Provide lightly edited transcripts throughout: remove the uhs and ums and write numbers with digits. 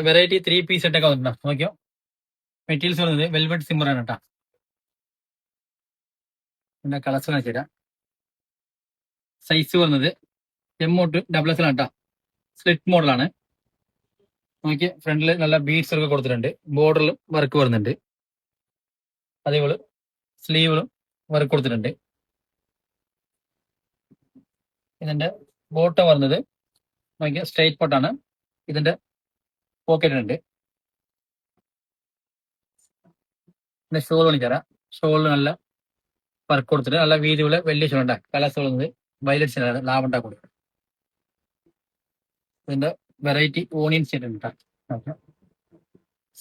Variety 3-piece set ഒക്കെ വന്നിട്ടുണ്ടോ നോക്കിയോ. മെറ്റീരിയൽസ് വരുന്നത് വെൽവെറ്റ് സിമ്മറാണ് കേട്ടോ. പിന്നെ കളേഴ്സ് കാണിച്ചു തരാം. സൈസ് വരുന്നത് M2XL ആണ് കേട്ടോ. സ്ലിറ്റ് മോഡലാണ്. നോക്കി ഫ്രണ്ടിൽ നല്ല ബീഡ്സ് ഒക്കെ കൊടുത്തിട്ടുണ്ട്. ബോർഡറിലും വർക്ക് വരുന്നുണ്ട്. അതേപോലെ സ്ലീവിലും വർക്ക് കൊടുത്തിട്ടുണ്ട്. ഇതിന്റെ ബോട്ടം വരുന്നത് നോക്കിയ സ്ട്രൈറ്റ് പോട്ടാണ്. ഇതിന്റെ പോക്കറ്റ് ഉണ്ട്. പിന്നെ ഷോൾ കാണിച്ചുതരാം. ഷോളിൽ നല്ല വർക്ക് കൊടുത്തിട്ട് നല്ല വീതിയുള്ള വലിയ ഷോൾ ഉണ്ടാകും. കളേഴ്സ് വരുന്നത് വയലറ്റ് ഷെയ്ഡാണ്, ലാവണ്ട കൂടി. ഇതിന്റെ വെറൈറ്റി ഓണിയൻ ഷെയ്ഡ് ഉണ്ട്.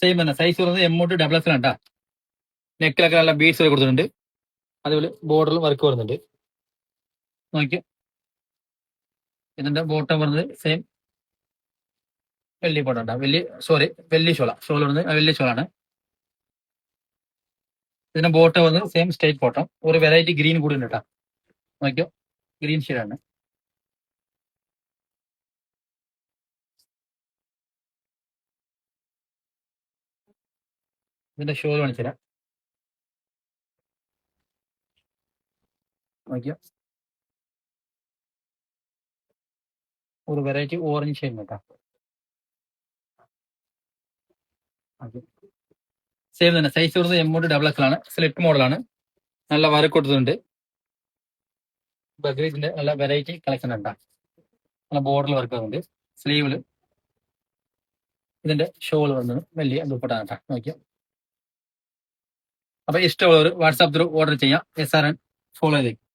സെയിം തന്നെ സൈസ് വരുന്നത് M2XL ആണ്. നെക്കിലൊക്കെ നല്ല ബീഡ്സ് കൊടുത്തിട്ടുണ്ട്. അതുപോലെ ബോർഡറിൽ വർക്ക് വരുന്നുണ്ട്. നോക്കി ഇതിന്റെ ബോട്ടം വരുന്നത് സെയിം വലിയ ബോട്ടം വലിയ ഷോൾ വരുന്നത് വലിയ ഷോളാണ്. ഇതിന്റെ ബോട്ടം വന്ന് സെയിം സ്റ്റേറ്റ് ബോട്ടം. ഒരു വെറൈറ്റി ഗ്രീൻ കൂടി ഉണ്ട് കേട്ടോ. നോക്കിയോ ഗ്രീൻ ഷെയ്ഡാണ്. ഇതിന്റെ ഷോൾ കാണിച്ചു തരാം. നോക്കിയോ ഒരു വെറൈറ്റി ഓറഞ്ച് ഷെയ്ഡ് കേട്ടോ. സെയിം തന്നെ സൈസ് വരുന്നത് M2XL ആണ്. സ്ലിറ്റ് മോഡലാണ്. നല്ല വർക്ക് കൊടുത്തിട്ടുണ്ട്. ബഗ്രീസിന്റെ നല്ല വെറൈറ്റി കളക്ഷൻ ഉണ്ടാ. നല്ല ബോർഡറിൽ വർക്ക് വരുന്നുണ്ട്. സ്ലീവില് ഇതിന്റെ ഷോൾ വന്നത് വലിയ ദുപ്പട്ടാണ് കേട്ടോ. നോക്കിയോ. അപ്പൊ ഇഷ്ടമുള്ളവർ വാട്സാപ്പ് ത്രൂ ഓർഡർ ചെയ്യാം. SRN ഫോളോ ചെയ്തേക്കും.